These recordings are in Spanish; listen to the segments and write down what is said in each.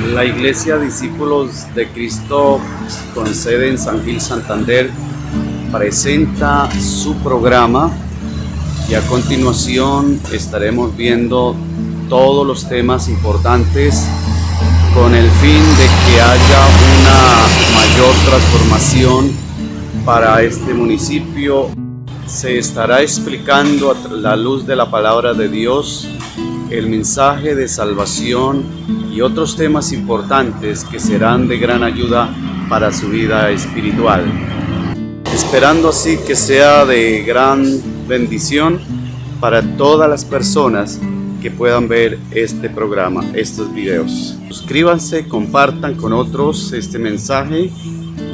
La Iglesia Discípulos de Cristo con sede en San Gil, Santander, presenta su programa y a continuación estaremos viendo todos los temas importantes con el fin de que haya una mayor transformación para este municipio. Se estará explicando a la luz de la palabra de Dios el mensaje de salvación y otros temas importantes que serán de gran ayuda para su vida espiritual. Esperando así que sea de gran bendición para todas las personas que puedan ver este programa, estos videos. Suscríbanse, compartan con otros este mensaje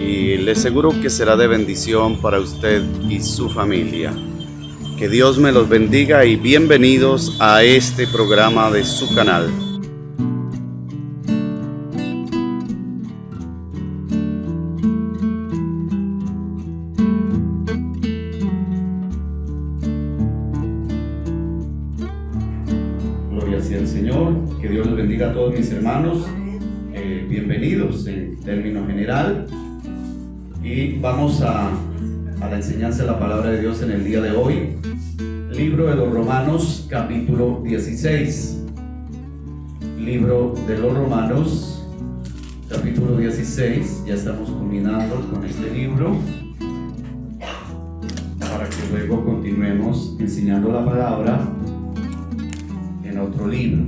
y les aseguro que será de bendición para usted y su familia. Que Dios me los bendiga y bienvenidos a este programa de su canal. Gloria sea al Señor, que Dios les bendiga a todos mis hermanos. Bienvenidos en término general y vamos a la enseñanza de la palabra de Dios en el día de hoy. Libro de los Romanos, capítulo 16. Libro de los Romanos, capítulo 16. Ya estamos culminando con este libro para que luego continuemos enseñando la palabra en otro libro.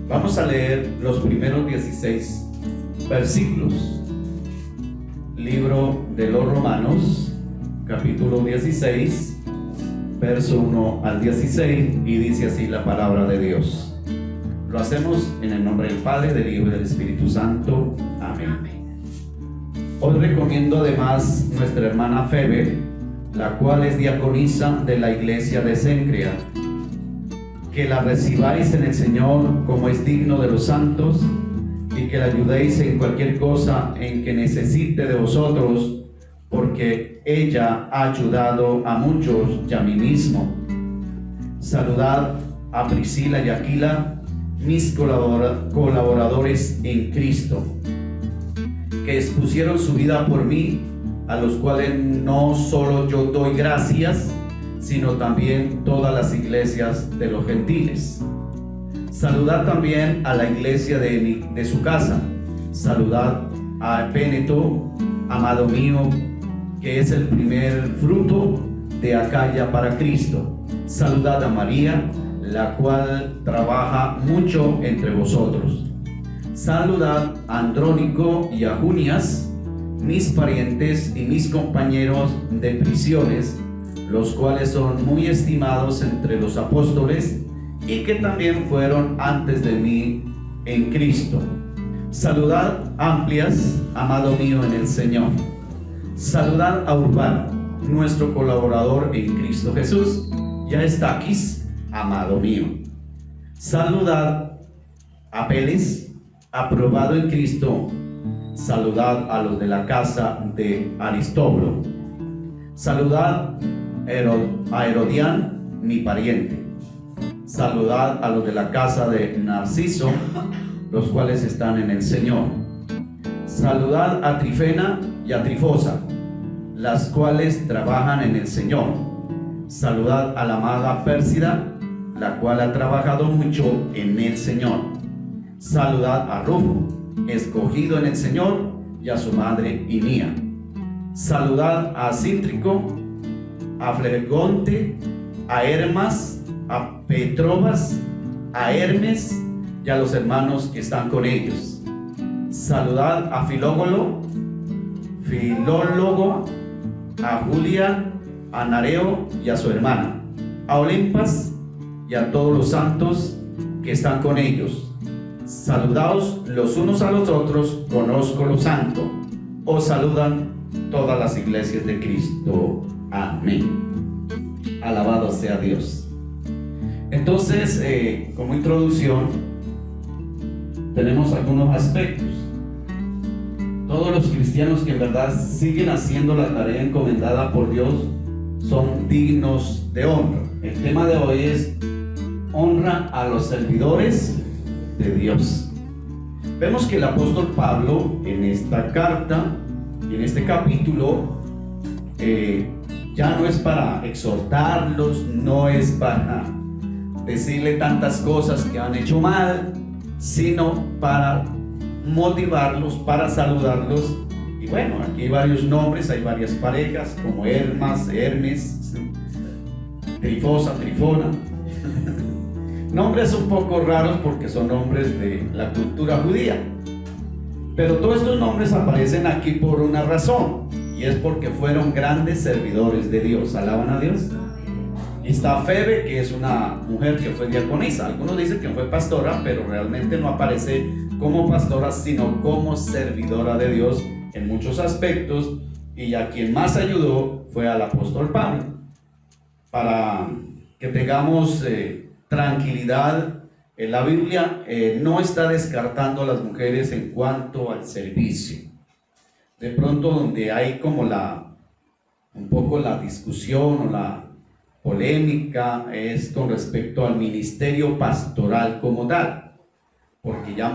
Vamos a leer los primeros 16 versículos. Libro de los Romanos, capítulo 16, verso 1 al 16, y dice así la palabra de Dios. Lo hacemos en el nombre del Padre, del Hijo y del Espíritu Santo. Amén. Os recomiendo además nuestra hermana Febe, la cual es diaconisa de la iglesia de Cencrea, que la recibáis en el Señor como es digno de los santos, y que la ayudéis en cualquier cosa en que necesite de vosotros, porque ella ha ayudado a muchos y a mí mismo. Saludad a Priscila y Aquila, mis colaboradores en Cristo, que expusieron su vida por mí, a los cuales no solo yo doy gracias, sino también todas las iglesias de los gentiles. Saludad también a la iglesia de su casa. Saludad a Epéneto, amado mío, que es el primer fruto de Acaya para Cristo. Saludad a María, la cual trabaja mucho entre vosotros. Saludad a Andrónico y a Junias, mis parientes y mis compañeros de prisiones, los cuales son muy estimados entre los apóstoles y que también fueron antes de mí en Cristo. Saludad Amplias, amado mío en el Señor. Saludad a Urbano, nuestro colaborador en Cristo Jesús, y a Estaquis, amado mío. Saludad a Peles, aprobado en Cristo. Saludad a los de la casa de Aristóbulo. Saludad a Herodián, mi pariente. Saludad a los de la casa de Narciso, los cuales están en el Señor. Saludad a Trifena y a Trifosa, las cuales trabajan en el Señor. Saludad a la amada Pérsida, la cual ha trabajado mucho en el Señor. Saludad a Rufo, escogido en el Señor, y a su madre Inía. Saludad a Cíntrico, a Flegonte, a Hermas, a Petrobas, a Hermes y a los hermanos que están con ellos. Saludad a Filólogo, a Julia, a Nareo y a su hermana, a Olimpas y a todos los santos que están con ellos. Saludaos los unos a los otros con ósculo santo. Os saludan todas las iglesias de Cristo. Amén. Alabado sea Dios. Entonces, como introducción, tenemos algunos aspectos. Todos los cristianos que en verdad siguen haciendo la tarea encomendada por Dios son dignos de honra. El tema de hoy es honra a los servidores de Dios. Vemos que el apóstol Pablo en esta carta y en este capítulo ya no es para exhortarlos, no es para decirle tantas cosas que han hecho mal, sino para motivarlos, para saludarlos. Y bueno, aquí hay varios nombres, hay varias parejas como Hermas, Hermes, Trifosa, Trifona. Nombres un poco raros porque son nombres de la cultura judía. Pero todos estos nombres aparecen aquí por una razón, y es porque fueron grandes servidores de Dios. ¿Alaban a Dios? Y está Febe, que es una mujer que fue diaconisa. Algunos dicen que fue pastora, pero realmente no aparece como pastora, sino como servidora de Dios en muchos aspectos. Y a quien más ayudó fue al apóstol Pablo. Para que tengamos tranquilidad, la Biblia no está descartando a las mujeres en cuanto al servicio. De pronto donde hay como un poco la discusión o la polémica es con respecto al ministerio pastoral como tal, porque ya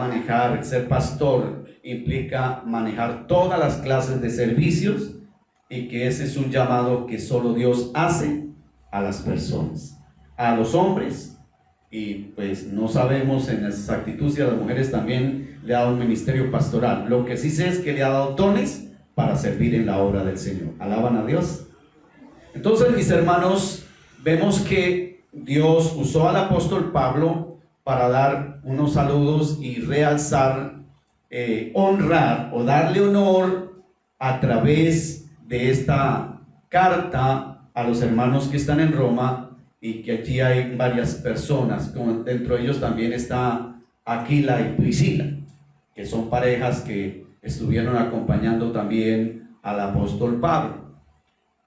ser pastor implica manejar todas las clases de servicios, y que ese es un llamado que solo Dios hace a las personas, a los hombres. Y pues no sabemos en exactitud si a las mujeres también le ha dado un ministerio pastoral. Lo que sí sé es que le ha dado dones para servir en la obra del Señor. ¿Alaban a Dios? Entonces, mis hermanos, vemos que Dios usó al apóstol Pablo para dar unos saludos y realzar, honrar o darle honor a través de esta carta a los hermanos que están en Roma, y que allí hay varias personas, como dentro de ellos también está Aquila y Priscila, que son parejas que estuvieron acompañando también al apóstol Pablo.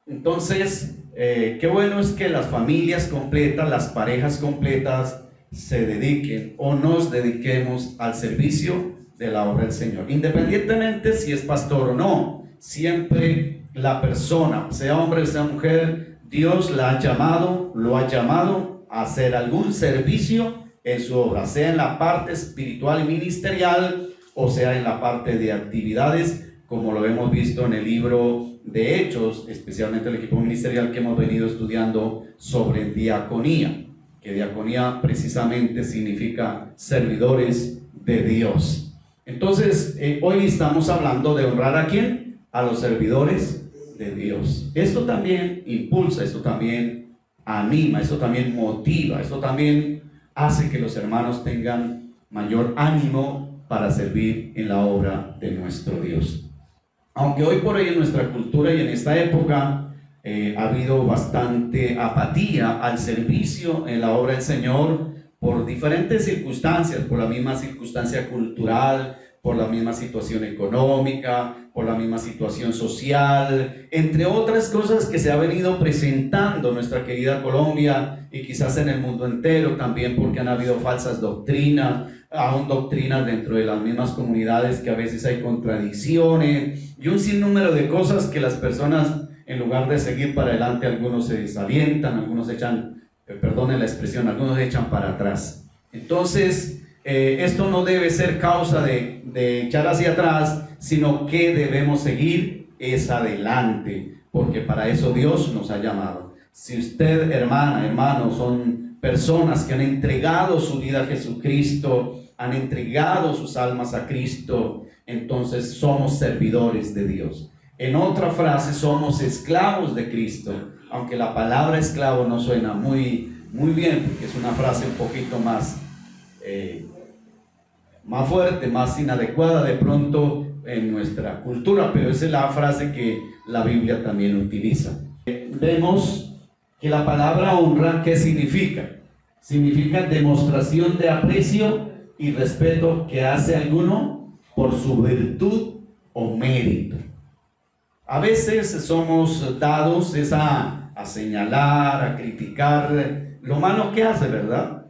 Entonces, qué bueno es que las familias completas, las parejas completas se dediquen o nos dediquemos al servicio de la obra del Señor, independientemente si es pastor o no. Siempre la persona, sea hombre o sea mujer, Dios lo ha llamado a hacer algún servicio en su obra, sea en la parte espiritual y ministerial, o sea en la parte de actividades, como lo hemos visto en el libro de Hechos, especialmente el equipo ministerial que hemos venido estudiando sobre diaconía, que diaconía precisamente significa servidores de Dios. Entonces, hoy estamos hablando de honrar ¿a quién? A los servidores de Dios. Esto también impulsa, esto también anima, esto también motiva, esto también hace que los hermanos tengan mayor ánimo para servir en la obra de nuestro Dios. Aunque hoy por hoy en nuestra cultura y en esta época ha habido bastante apatía al servicio en la obra del Señor por diferentes circunstancias, por la misma circunstancia cultural, por la misma situación económica, por la misma situación social, entre otras cosas que se ha venido presentando en nuestra querida Colombia y quizás en el mundo entero, también porque han habido falsas doctrinas, aún doctrinas dentro de las mismas comunidades, que a veces hay contradicciones y un sinnúmero de cosas que las personas, en lugar de seguir para adelante, algunos se desalientan, algunos echan, perdonen la expresión, algunos echan para atrás. Entonces, esto no debe ser causa de echar hacia atrás, sino que debemos seguir es adelante, porque para eso Dios nos ha llamado. Si usted, hermana, hermano, son personas que han entregado su vida a Jesucristo, han entregado sus almas a Cristo, entonces somos servidores de Dios. En otra frase, somos esclavos de Cristo, aunque la palabra esclavo no suena muy bien, porque es una frase un poquito más fuerte, más inadecuada de pronto en nuestra cultura, pero esa es la frase que la Biblia también utiliza. Vemos que la palabra honra, ¿qué significa? Significa demostración de aprecio y respeto que hace alguno por su virtud o mérito. A veces somos dados a señalar, a criticar lo malo que hace, ¿verdad?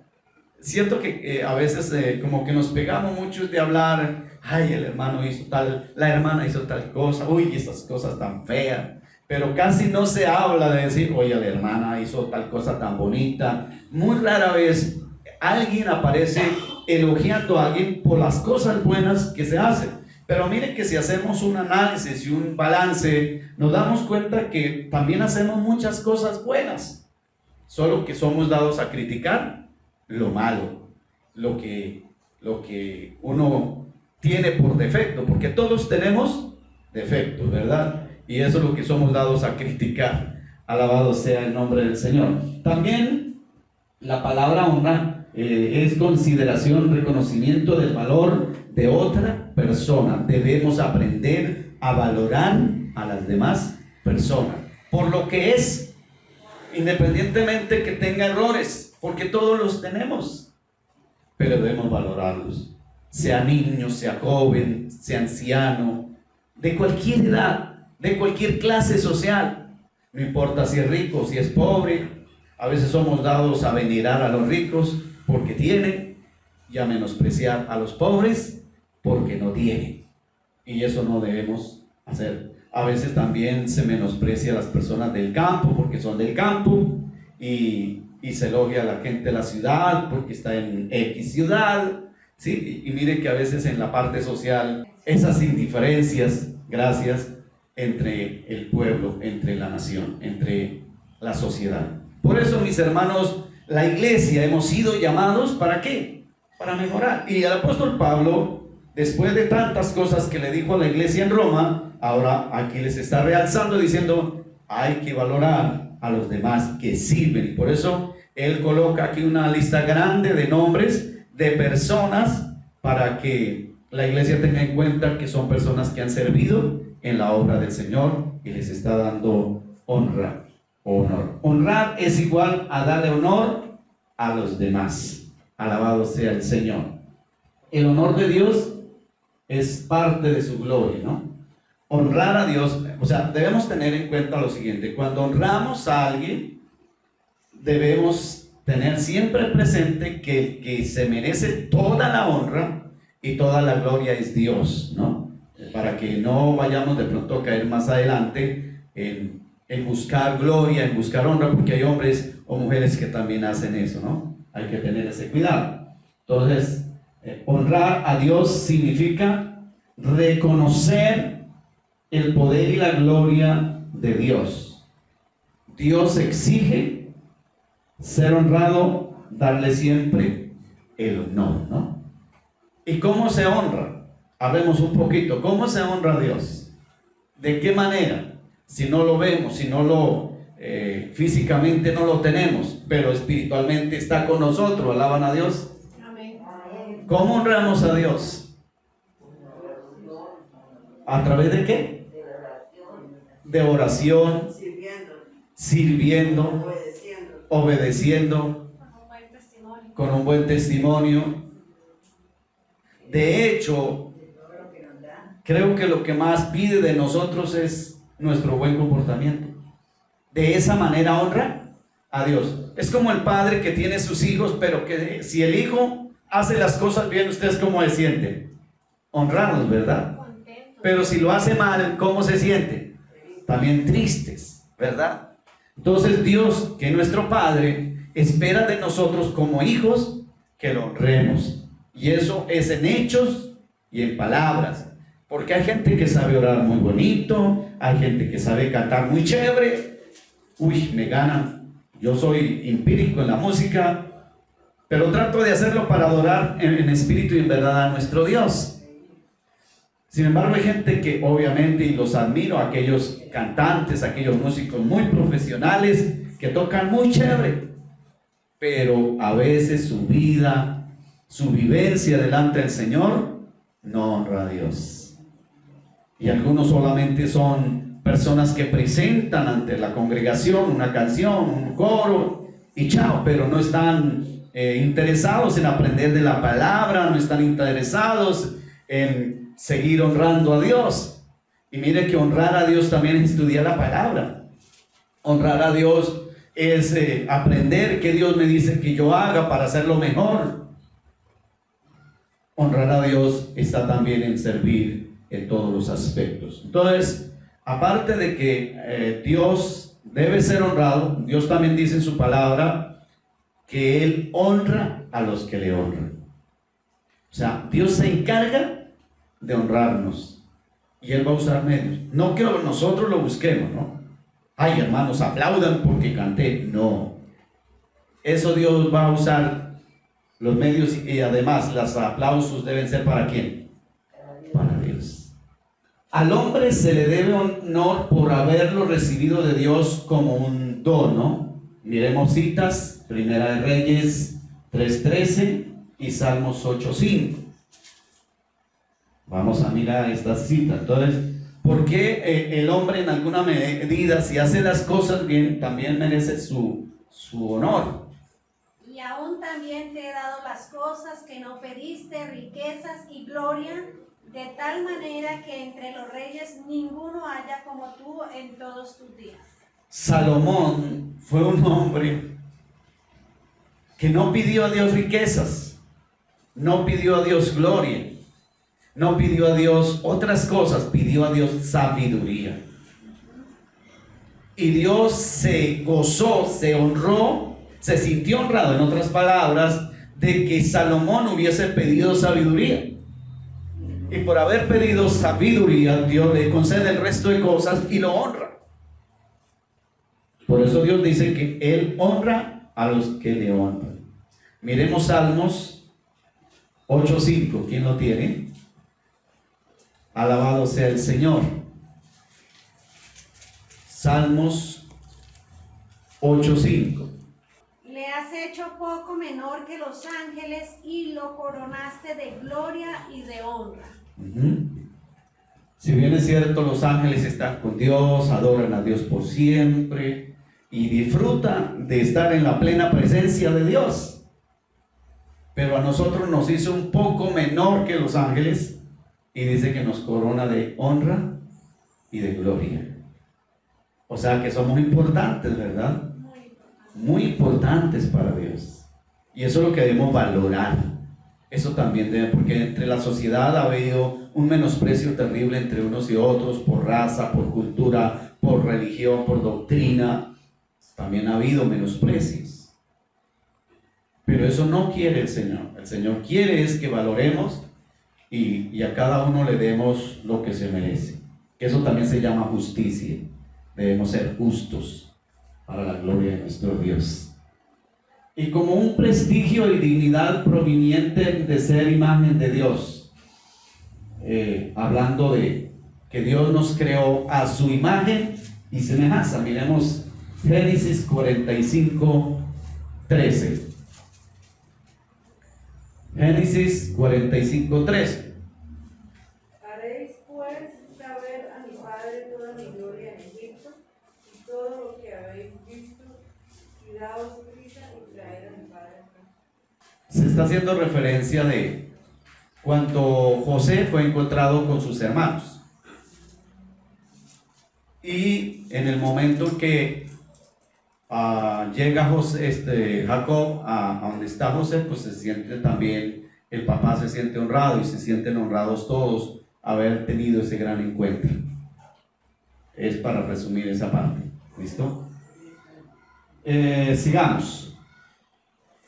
Siento que a veces como que nos pegamos mucho de hablar, ay, el hermano hizo tal, la hermana hizo tal cosa, uy, esas cosas tan feas, pero casi no se habla de decir, oye, la hermana hizo tal cosa tan bonita. Muy rara vez alguien aparece elogiando a alguien por las cosas buenas que se hacen. Pero miren que si hacemos un análisis y un balance, nos damos cuenta que también hacemos muchas cosas buenas, solo que somos dados a criticar lo malo, lo que uno tiene por defecto, porque todos tenemos defectos, ¿verdad? Y eso es lo que somos dados a criticar. Alabado sea el nombre del Señor. También la palabra honra es consideración, reconocimiento del valor de otra persona. Debemos aprender a valorar a las demás personas por lo que es, independientemente que tenga errores, porque todos los tenemos, pero debemos valorarlos, sea niño, sea joven, sea anciano, de cualquier edad, de cualquier clase social. No importa si es rico, si es pobre. A veces somos dados a venerar a los ricos porque tienen, y a menospreciar a los pobres porque no tienen. Y eso no debemos hacer. A veces también se menosprecia a las personas del campo porque son del campo, y se elogia a la gente de la ciudad porque está en X ciudad, ¿sí? Y mire que a veces en la parte social, esas indiferencias, gracias, entre el pueblo, entre la nación, entre la sociedad. Por eso, mis hermanos, la iglesia hemos sido llamados, ¿para qué? Para mejorar. Y el apóstol Pablo, después de tantas cosas que le dijo a la iglesia en Roma, ahora aquí les está realzando diciendo, hay que valorar a los demás que sirven. Y por eso él coloca aquí una lista grande de nombres de personas para que la iglesia tenga en cuenta que son personas que han servido en la obra del Señor y les está dando honra o honor. Honrar es igual a darle honor a los demás. Alabado sea el Señor. El honor de Dios es parte de su gloria, ¿no? Honrar a Dios, o sea, debemos tener en cuenta lo siguiente: cuando honramos a alguien, debemos tener siempre presente que el que se merece toda la honra y toda la gloria es Dios, ¿no? Para que no vayamos de pronto a caer más adelante en buscar gloria, en buscar honra, porque hay hombres o mujeres que también hacen eso, ¿no? Hay que tener ese cuidado. Entonces, honrar a Dios significa reconocer el poder y la gloria de Dios. Dios exige ser honrado, darle siempre el honor, ¿no? ¿Y cómo se honra? Hablemos un poquito. ¿Cómo se honra a Dios? ¿De qué manera? Si no lo vemos, si no lo físicamente no lo tenemos, pero espiritualmente está con nosotros. ¿Alaban a Dios? Amén. ¿Cómo honramos a Dios? ¿A través de qué? De oración, sirviendo, obedeciendo, con un buen testimonio. De hecho, creo que lo que más pide de nosotros es nuestro buen comportamiento. De esa manera honra a Dios. Es como el padre que tiene sus hijos, pero que si el hijo hace las cosas bien, ¿ustedes cómo se sienten? Honrados, ¿verdad? Pero si lo hace mal, ¿cómo se sienten? También tristes, ¿verdad? Entonces Dios, que es nuestro Padre, espera de nosotros como hijos que lo honremos. Y eso es en hechos y en palabras. Porque hay gente que sabe orar muy bonito, hay gente que sabe cantar muy chévere. Uy, me ganan. Yo soy empírico en la música, pero trato de hacerlo para adorar en espíritu y en verdad a nuestro Dios. Sin embargo, hay gente que obviamente, y los admiro, aquellos cantantes, aquellos músicos muy profesionales que tocan muy chévere, pero a veces su vida, su vivencia delante del Señor no honra a Dios. Y algunos solamente son personas que presentan ante la congregación una canción, un coro y chao, pero no están interesados en aprender de la palabra, no están interesados en seguir honrando a Dios. Y mire que honrar a Dios también es estudiar la palabra. Honrar a Dios es aprender qué Dios me dice que yo haga para hacerlo mejor. Honrar a Dios está también en servir en todos los aspectos. Entonces, aparte de que Dios debe ser honrado, Dios también dice en su palabra que Él honra a los que le honran. sea, Dios se encarga de honrarnos y Él va a usar medios. No que nosotros lo busquemos, ¿no? Ay, hermanos, aplaudan porque canté. No. Eso Dios va a usar los medios y además los aplausos deben ser ¿para quién? Para Dios. Al hombre se le debe honor por haberlo recibido de Dios como un don, ¿no? Miremos citas, Primera de Reyes 3:13 y Salmos 8:5. Vamos a mirar estas citas. Entonces, ¿por qué el hombre en alguna medida, si hace las cosas bien, también merece su honor? Y aún también te he dado las cosas que no pediste, riquezas y gloria, de tal manera que entre los reyes ninguno haya como tú en todos tus días. Salomón fue un hombre que no pidió a Dios riquezas, no pidió a Dios gloria, no pidió a Dios otras cosas, pidió a Dios sabiduría. Y Dios se gozó, se honró, se sintió honrado, en otras palabras, de que Salomón hubiese pedido sabiduría. Y por haber pedido sabiduría, Dios le concede el resto de cosas y lo honra. Por eso Dios dice que Él honra a los que le honran. Miremos Salmos 8:5. ¿Quién lo tiene? Alabado sea el Señor. Salmos 8:5. Le has hecho poco menor que los ángeles y lo coronaste de gloria y de honra. Si bien es cierto, los ángeles están con Dios, adoran a Dios por siempre y disfrutan de estar en la plena presencia de Dios, pero a nosotros nos hizo un poco menor que los ángeles y dice que nos corona de honra y de gloria. O sea que somos importantes, ¿verdad? Muy importantes para Dios. Y eso es lo que debemos valorar. Eso también debe, porque entre la sociedad ha habido un menosprecio terrible entre unos y otros, por raza, por cultura, por religión, por doctrina. También ha habido menosprecios. Pero eso no quiere el Señor. El Señor quiere es que valoremos y a cada uno le demos lo que se merece. Eso también se llama justicia. Debemos ser justos para la gloria de nuestro Dios. Y como un prestigio y dignidad proveniente de ser imagen de Dios, hablando de que Dios nos creó a su imagen y semejanza. Miremos Génesis 45:13. Génesis 45:13. Haréis pues saber a mi padre toda mi gloria en Egipto y todo lo que habéis visto, y daos prisa y traed a mi padre acá. Se está haciendo referencia de cuando José fue encontrado con sus hermanos. Y en el momento que llega Jacob a donde está José, pues se siente también, el papá se siente honrado y se sienten honrados todos haber tenido ese gran encuentro. Es para resumir esa parte. ¿Listo? Sigamos.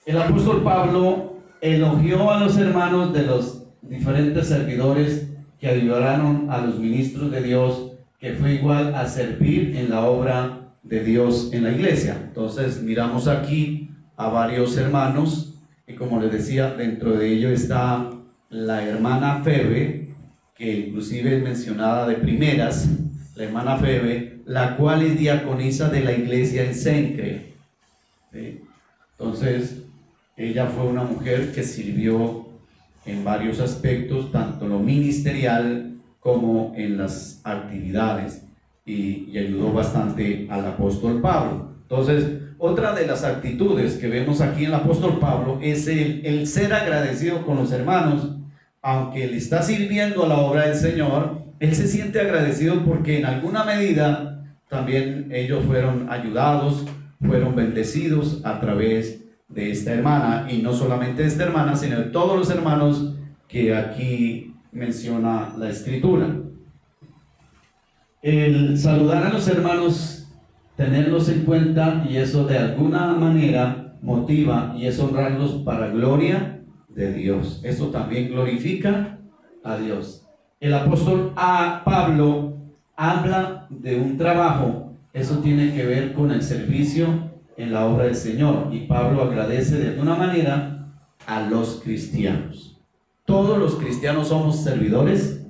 El apóstol Pablo elogió a los hermanos de los diferentes servidores que ayudaron a los ministros de Dios, que fue igual a servir en la obra de Dios en la iglesia. Entonces miramos aquí a varios hermanos y, como les decía, dentro de ello está la hermana Febe, que inclusive es mencionada de primeras, la hermana Febe, la cual es diaconisa de la iglesia en Cencrea. ¿Sí? Entonces ella fue una mujer que sirvió en varios aspectos, tanto en lo ministerial como en las actividades, y ayudó bastante al apóstol Pablo. Entonces, otra de las actitudes que vemos aquí en el apóstol Pablo es el ser agradecido con los hermanos. Aunque él está sirviendo a la obra del Señor, él se siente agradecido porque en alguna medida también ellos fueron ayudados, fueron bendecidos a través de esta hermana, y no solamente de esta hermana, sino de todos los hermanos que aquí menciona la escritura. El saludar a los hermanos, tenerlos en cuenta, y eso de alguna manera motiva y es honrarlos para gloria de Dios. Eso también glorifica a Dios. El apóstol Pablo habla de un trabajo, eso tiene que ver con el servicio en la obra del Señor, y Pablo agradece de alguna manera a los cristianos. Todos los cristianos somos servidores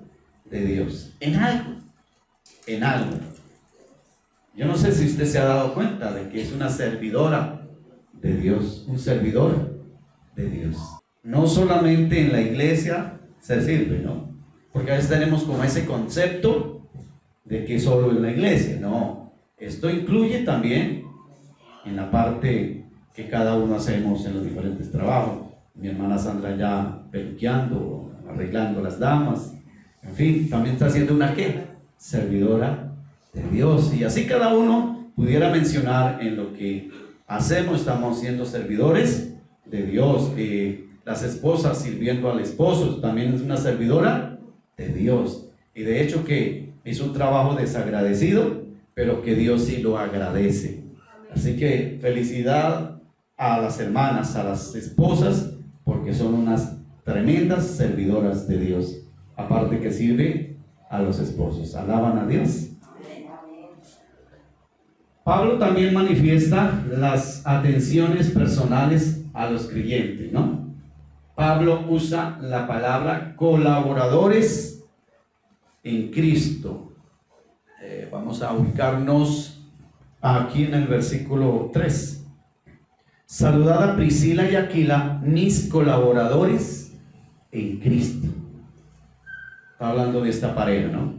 de Dios, en algo, en algo. Yo no sé si usted se ha dado cuenta de que es una servidora de Dios, un servidor de Dios. No solamente en la iglesia se sirve, ¿no? Porque a veces tenemos como ese concepto de que solo en la iglesia. No, esto incluye también en la parte que cada uno hacemos en los diferentes trabajos. Mi hermana Sandra ya peluqueando, arreglando las damas, en fin, también está haciendo una ¿qué? Servidora de Dios. Y así cada uno pudiera mencionar en lo que hacemos, estamos siendo servidores de Dios. Las esposas sirviendo al esposo también es una servidora de Dios. Y de hecho que es un trabajo desagradecido, pero que Dios sí lo agradece. Así que felicidad a las hermanas, a las esposas, porque son unas tremendas servidoras de Dios. Aparte que sirve a los esposos. Alaban a Dios. Pablo también manifiesta las atenciones personales a los creyentes, ¿no? Pablo usa la palabra colaboradores en Cristo. Vamos a ubicarnos aquí en el versículo 3. Saludad a Priscila y Aquila, mis colaboradores en Cristo. Está hablando de esta pareja, ¿no?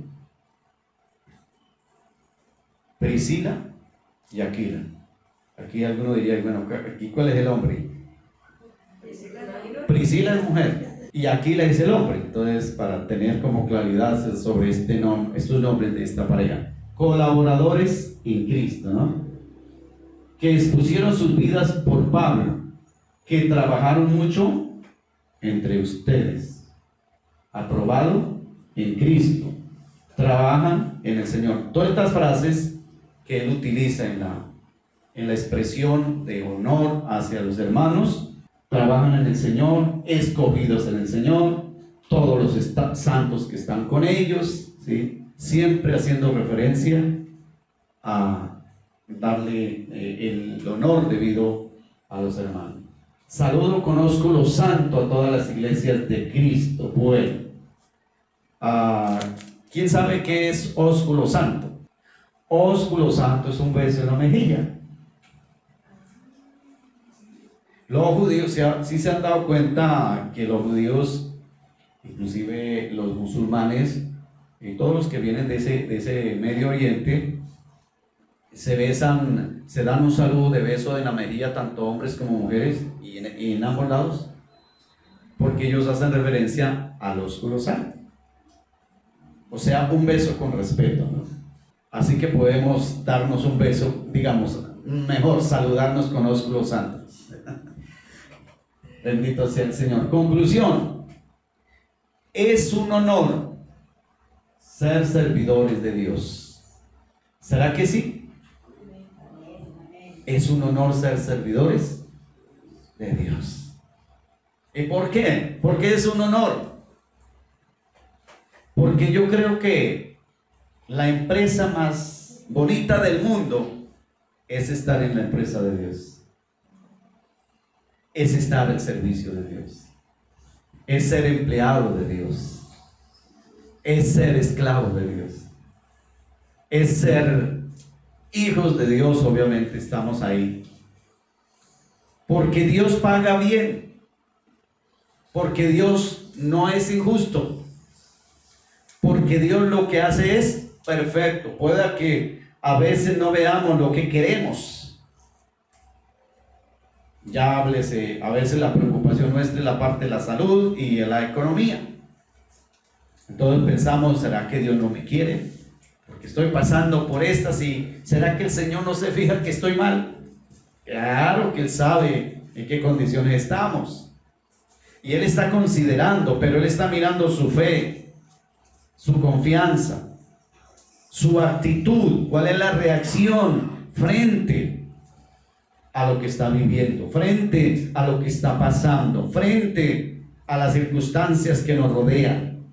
Priscila y Aquila. Aquí alguno diría, bueno, aquí ¿cuál es el hombre? Priscila es mujer y Aquila es el hombre. Entonces, para tener como claridad sobre estos nombres de esta pareja, colaboradores en Cristo, ¿no? Que expusieron sus vidas por Pablo, que trabajaron mucho entre ustedes, aprobado en Cristo, trabajan en el Señor. Todas estas frases que él utiliza en la expresión de honor hacia los hermanos, trabajan en el Señor, escogidos en el Señor, todos los santos que están con ellos, ¿sí? Siempre haciendo referencia a darle el honor debido a los hermanos. Saludo con ósculo santo a todas las iglesias de Cristo. Bueno, ¿quién sabe qué es ósculo santo? Ósculo santo es un beso en la mejilla. Los judíos sí se han dado cuenta que los judíos, inclusive los musulmanes y todos los que vienen de ese Medio Oriente, se besan, se dan un saludo de beso en la mejilla, tanto hombres como mujeres, y en ambos lados, porque ellos hacen referencia al ósculo santo. O sea, un beso con respeto, ¿no? Así que podemos darnos un beso, digamos, mejor saludarnos con ósculo santo. Bendito sea el Señor. Conclusión: es un honor ser servidores de Dios. ¿Será que sí? Es un honor ser servidores de Dios. ¿Y por qué? Porque es un honor. Porque yo creo que la empresa más bonita del mundo es estar en la empresa de Dios. Es estar al servicio de Dios. Es ser empleado de Dios. Es ser esclavo de Dios. Es ser hijos de Dios, obviamente estamos ahí. Porque Dios paga bien. Porque Dios no es injusto. Porque Dios lo que hace es perfecto. Pueda que a veces no veamos lo que queremos. Ya háblese, a veces la preocupación nuestra es la parte de la salud y de la economía. Entonces pensamos, ¿será que Dios no me quiere? Porque estoy pasando por estas, y ¿será que el Señor no se fija que estoy mal? Claro que Él sabe en qué condiciones estamos. Y Él está considerando, pero Él está mirando su fe, su confianza, su actitud, cuál es la reacción frente a lo que está viviendo, frente a lo que está pasando, frente a las circunstancias que nos rodean.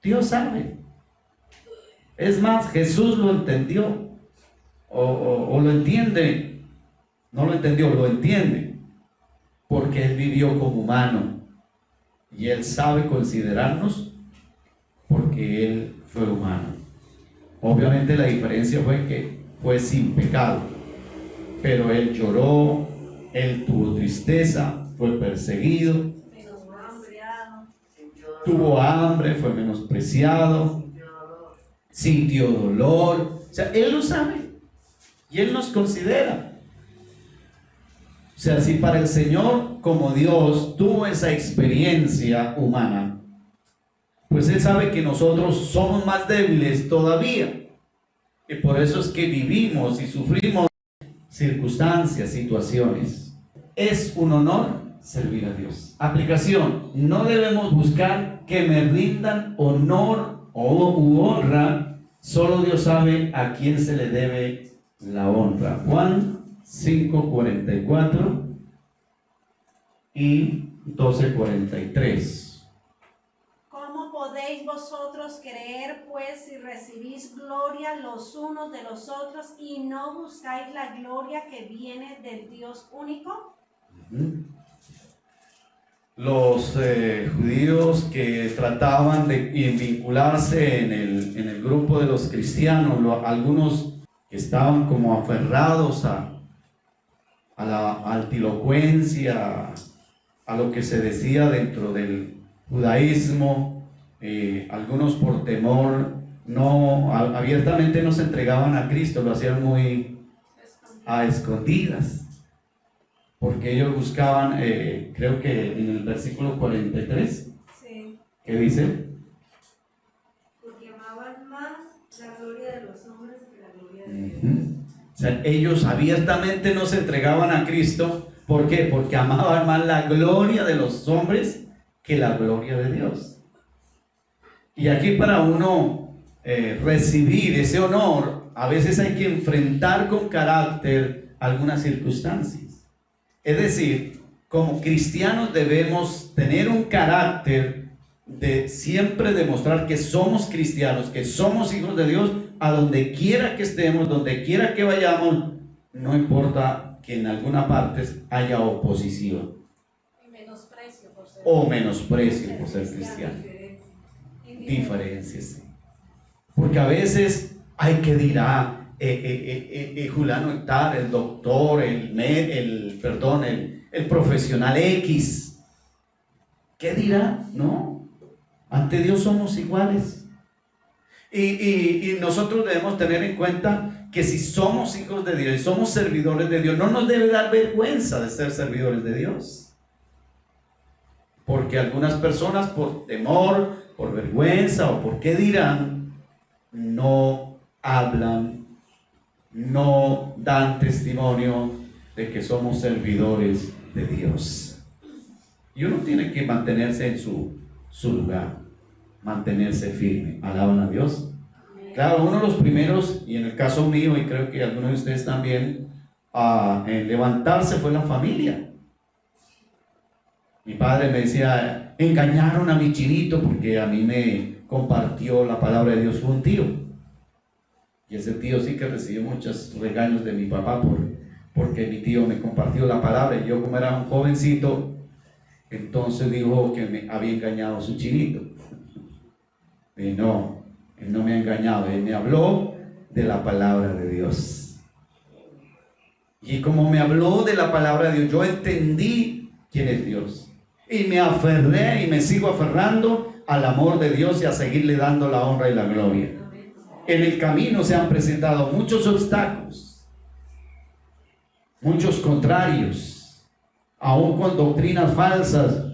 Dios sabe. Es más, Jesús lo entendió, o lo entiende. No lo entendió, lo entiende, porque Él vivió como humano y Él sabe considerarnos porque Él fue humano. Obviamente la diferencia fue que fue sin pecado, pero Él lloró, Él tuvo tristeza, fue perseguido, tuvo hambre, fue menospreciado, sintió dolor. O sea, Él lo sabe y Él nos considera. O sea, si para el Señor, como Dios, tuvo esa experiencia humana, pues Él sabe que nosotros somos más débiles todavía. Y por eso es que vivimos y sufrimos circunstancias, situaciones. Es un honor servir a Dios. Aplicación: no debemos buscar que me rindan honor u honra. Solo Dios sabe a quién se le debe la honra. Juan 5:44 y 12:43. ¿Cómo podéis vosotros creer, pues, si recibís gloria los unos de los otros y no buscáis la gloria que viene del Dios único? Los judíos que trataban de vincularse en el grupo de los cristianos, algunos que estaban como aferrados a la altilocuencia, a lo que se decía dentro del judaísmo, algunos por temor abiertamente no se entregaban a Cristo, lo hacían muy a escondidas, porque ellos buscaban, creo que en el versículo 43, sí, ¿qué dice? Porque amaban más la gloria de los hombres que la gloria de Dios. O sea, ellos abiertamente no se entregaban a Cristo. ¿Por qué? Porque amaban más la gloria de los hombres que la gloria de Dios. Y aquí, para uno recibir ese honor, a veces hay que enfrentar con carácter algunas circunstancias. Es decir, como cristianos debemos tener un carácter de siempre demostrar que somos cristianos, que somos hijos de Dios, a donde quiera que estemos, donde quiera que vayamos, no importa que en alguna parte haya oposición o menosprecio por ser cristiano. Diferencias. Porque a veces hay que dirá Juliano tal, el doctor, el profesional X. ¿Qué dirá? No, ante Dios somos iguales. Y nosotros debemos tener en cuenta que si somos hijos de Dios y somos servidores de Dios, no nos debe dar vergüenza de ser servidores de Dios. Porque algunas personas, por temor, por vergüenza o por qué dirán, no hablan, no dan testimonio de que somos servidores de Dios. Y uno tiene que mantenerse en su lugar, mantenerse firme. Alaban a Dios. Claro, uno de los primeros, y en el caso mío, y creo que algunos de ustedes también, en levantarse fue la familia. Mi padre me decía: engañaron a mi chinito, porque a mí me compartió la palabra de Dios, fue un tío. Y ese tío sí que recibió muchos regaños de mi papá porque mi tío me compartió la palabra. Y yo, como era un jovencito, entonces dijo que me había engañado a su chinito. Y no, él no me ha engañado, él me habló de la palabra de Dios. Y como me habló de la palabra de Dios, yo entendí quién es Dios. Y me aferré y me sigo aferrando al amor de Dios y a seguirle dando la honra y la gloria. En el camino se han presentado muchos obstáculos, muchos contrarios, aún con doctrinas falsas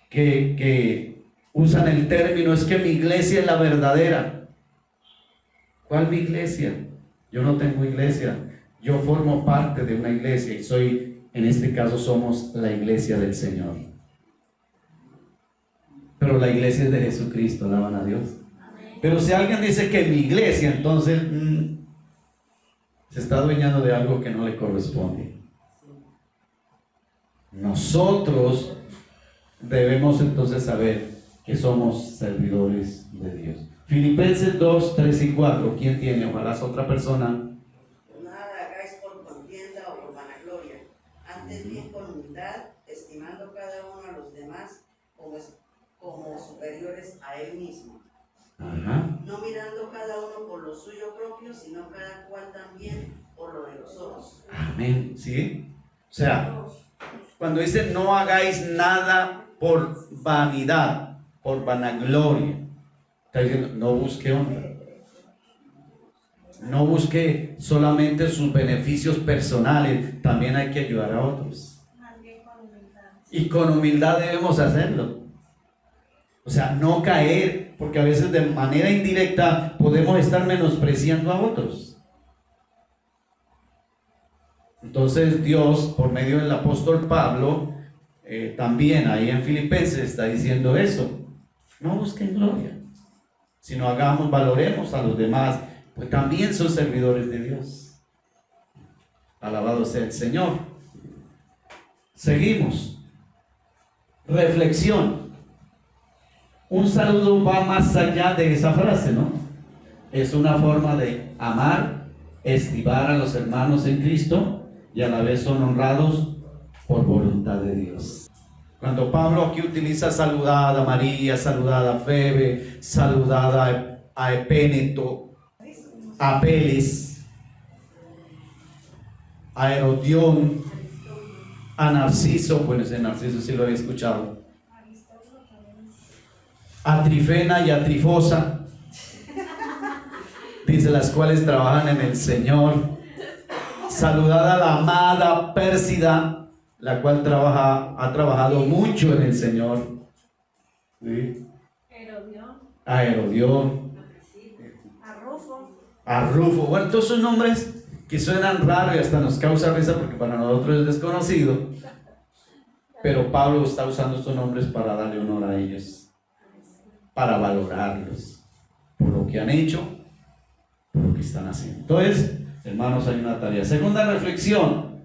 que usan el término: es que mi iglesia es la verdadera. ¿Cuál mi iglesia? Yo no tengo iglesia. Yo formo parte de una iglesia y soy, en este caso, somos la iglesia del Señor. Pero la iglesia es de Jesucristo, alaban a Dios. Pero si alguien dice que mi iglesia, entonces se está adueñando de algo que no le corresponde. Nosotros debemos entonces saber que somos servidores de Dios. Filipenses 2, 3 y 4. ¿Quién tiene? Ojalá es otra persona. Nada hagáis por contienda o por vanagloria, antes bien con humildad, estimando cada uno a los demás como superiores a él mismo. Ajá. No mirando cada uno por lo suyo propio, sino cada cual también por lo de los otros. Amén. ¿Sí? O sea, cuando dice no hagáis nada por vanidad, por vanagloria, está diciendo no busque honra. No busque solamente sus beneficios personales, también hay que ayudar a otros. Y con humildad debemos hacerlo. O sea, no caer, porque a veces de manera indirecta podemos estar menospreciando a otros. Entonces Dios, por medio del apóstol Pablo, también ahí en Filipenses está diciendo eso. No busquen gloria, sino valoremos a los demás, pues también son servidores de Dios. Alabado sea el Señor. Seguimos. Reflexión. Un saludo va más allá de esa frase, ¿no? Es una forma de amar, estimar a los hermanos en Cristo y a la vez son honrados por voluntad de Dios. Cuando Pablo aquí utiliza saludad a María, saludad a Febe, saludad a Epéneto, a Apeles, a Herodión, a Narciso, bueno, ese Narciso sí lo había escuchado, a Trifena y a Trifosa, dice, las cuales trabajan en el Señor. Saludad a la amada Pérsida, la cual ha trabajado mucho en el Señor. ¿Sí? A Herodión, a Rufo. Bueno, todos esos nombres que suenan raros y hasta nos causa risa porque para nosotros es desconocido, pero Pablo está usando estos nombres para darle honor a ellos, para valorarlos por lo que han hecho, por lo que están haciendo. Entonces, hermanos, hay una tarea. Segunda reflexión: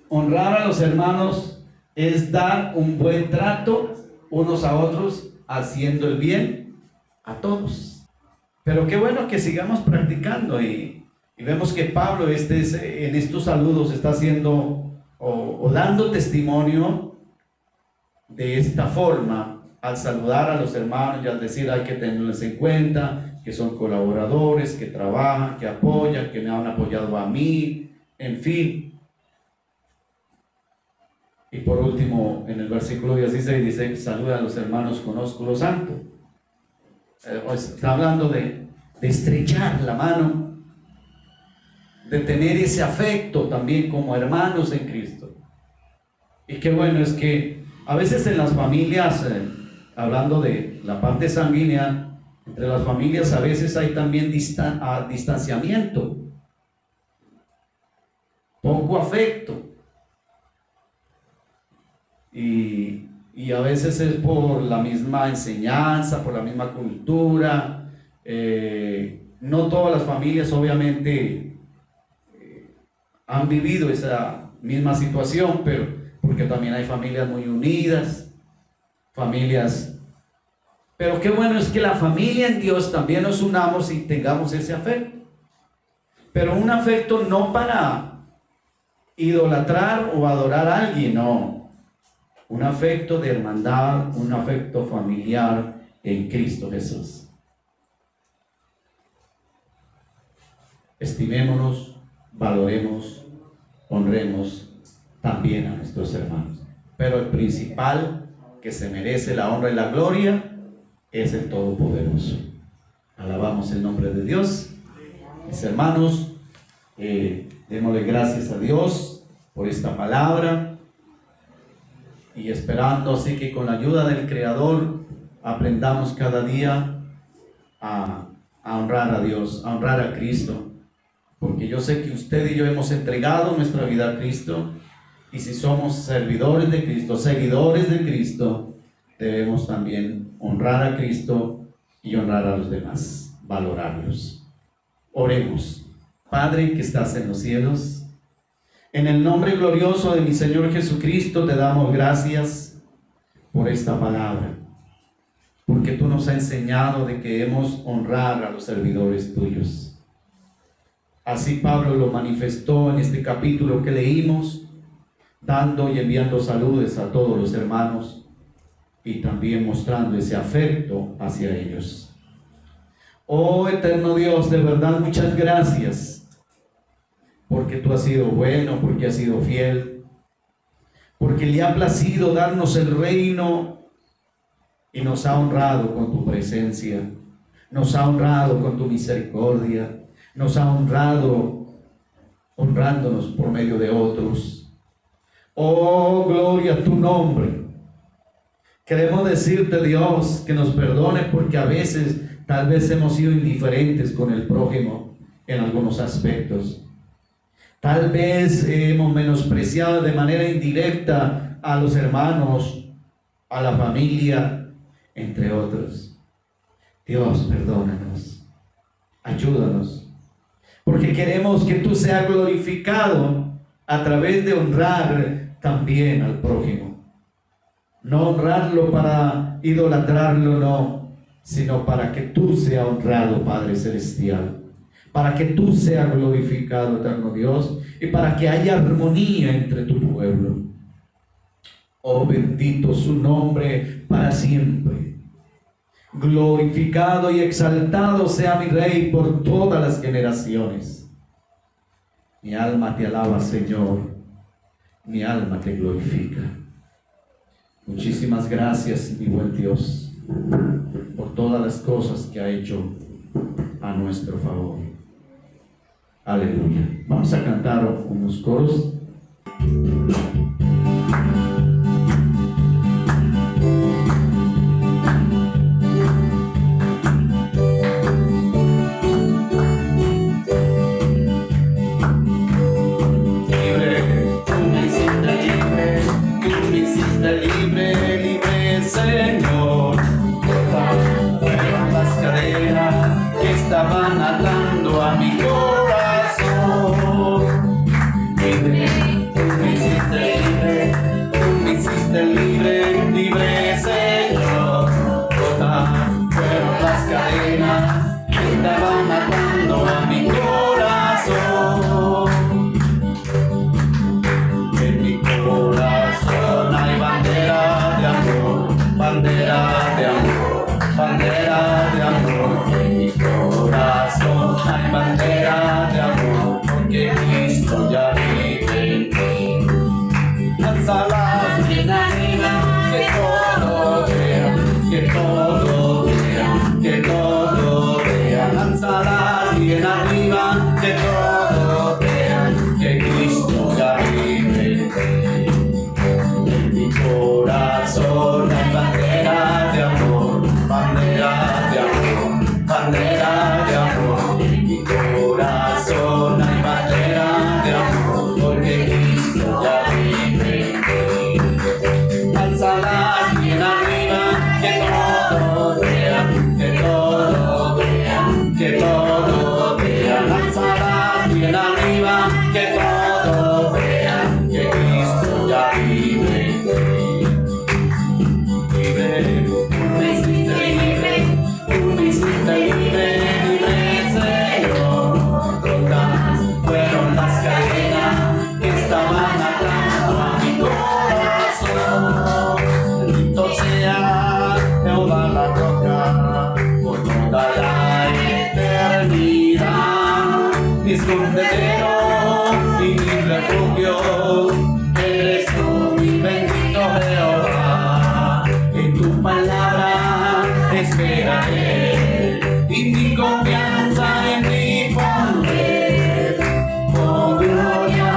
honrar a los hermanos es dar un buen trato unos a otros, haciendo el bien a todos. Pero qué bueno que sigamos practicando y vemos que Pablo en estos saludos está haciendo o dando testimonio de esta forma al saludar a los hermanos y al decir hay que tenerlos en cuenta, que son colaboradores, que trabajan, que apoyan, que me han apoyado a mí, en fin. Y por último, en el versículo 16 dice, saluda a los hermanos con ósculo santo. Está hablando de estrechar la mano, de tener ese afecto también como hermanos en Cristo. Y qué bueno es que a veces en las familias, hablando de la parte sanguínea, entre las familias a veces hay también distanciamiento, poco afecto. Y a veces es por la misma enseñanza, por la misma cultura. No todas las familias obviamente han vivido esa misma situación, pero porque también hay familias muy unidas, pero qué bueno es que la familia en Dios también nos unamos y tengamos ese afecto, pero un afecto no para idolatrar o adorar a alguien, no. Un afecto de hermandad, un afecto familiar en Cristo Jesús. Estimémonos, valoremos, honremos también a nuestros hermanos. Pero el principal que se merece la honra y la gloria es el Todopoderoso. Alabamos el nombre de Dios. Mis hermanos, démosle gracias a Dios por esta palabra. Y esperando así que con la ayuda del Creador aprendamos cada día a honrar a Dios, a honrar a Cristo. Porque yo sé que usted y yo hemos entregado nuestra vida a Cristo. Y si somos servidores de Cristo, seguidores de Cristo, debemos también honrar a Cristo y honrar a los demás, valorarlos. Oremos. Padre que estás en los cielos, en el nombre glorioso de mi Señor Jesucristo te damos gracias por esta palabra, porque tú nos has enseñado de que hemos honrar a los servidores tuyos. Así Pablo lo manifestó en este capítulo que leímos, dando y enviando saludos a todos los hermanos y también mostrando ese afecto hacia ellos. Oh eterno Dios, de verdad muchas gracias, porque tú has sido bueno, porque has sido fiel, porque le ha placido darnos el reino y nos ha honrado con tu presencia, nos ha honrado con tu misericordia, nos ha honrado honrándonos por medio de otros. Oh, gloria a tu nombre. Queremos decirte, Dios, que nos perdone porque a veces tal vez hemos sido indiferentes con el prójimo en algunos aspectos. Tal vez hemos menospreciado de manera indirecta a los hermanos, a la familia, entre otros. Dios, perdónanos, ayúdanos, porque queremos que tú seas glorificado a través de honrar también al prójimo. No honrarlo para idolatrarlo, no, sino para que tú seas honrado, Padre Celestial, para que tú seas glorificado, eterno Dios, y para que haya armonía entre tu pueblo. Oh, bendito su nombre para siempre. Glorificado y exaltado sea mi Rey por todas las generaciones. Mi alma te alaba, Señor. Mi alma te glorifica. Muchísimas gracias, mi buen Dios, por todas las cosas que ha hecho a nuestro favor. Aleluya. Vamos a cantar unos coros. Estaban atando a mi corazón. Libre, tú me hiciste libre, libre Señor. Todas fueron las cadenas que estaban atando a mi corazón. En mi corazón hay bandera de amor, bandera de amor, bandera de amor. En mi corazón hay bandera de amor, porque Cristo ya vive en mí. Lánzalas bien arriba, que todo vean, que todo vean, que todo vean. Lánzalas bien arriba, que todo vean, que Cristo ya vive en mí. En mi corazón hay bandera de amor, bandera de amor, bandera de amor. En mi corazón hay bandera de amor, porque Cristo ya vive en mí. Alzalas bien arriba, que todo vean, que todo vean, que todo vean. Alzalas bien arriba, que todo vean, que Cristo ya vive en mí. Libre, tú me hiciste libre, tú me hiciste libre, libre Señor. Rotas fueron las cadenas que estaban atando a mi corazón. Bendito sea Jehová la roca por toda la eternidad. Mi escondedero y mi refugio, eres tú mi bendito Jehová. En tu palabra esperaré y mi confianza en ti pondré. Oh gloria,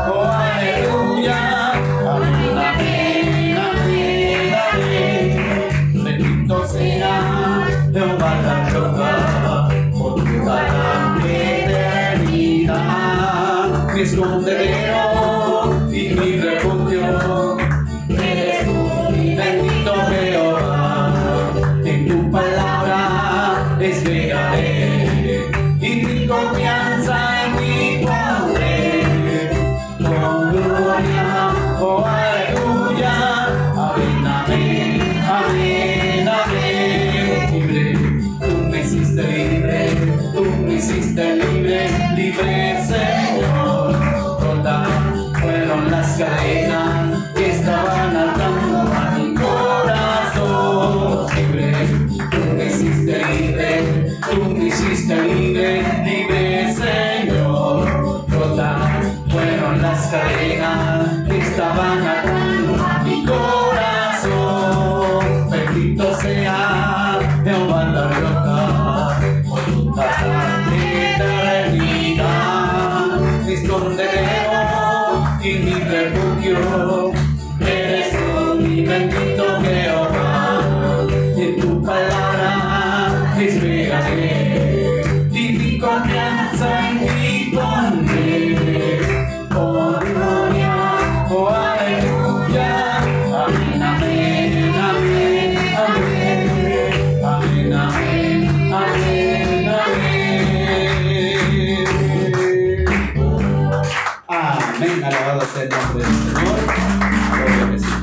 oh aleluya, amén, amén, amén, amén. Bendito sea Jehová la roca por toda la eternidad. Mi escondedero y mi refugio, eres tú mi bendito Jehová. En tu palabra esperaré y mi confianza en ti pondré. Oh gloria, oh aleluya, amén, amén. esperaré, y mi confianza en ti pondré. Oh gloria, oh aleluya, amén, amén, amén, amén, amén, amén, amén, amén. Amén, alabado sea el nombre del Señor. Gloria a Jesús.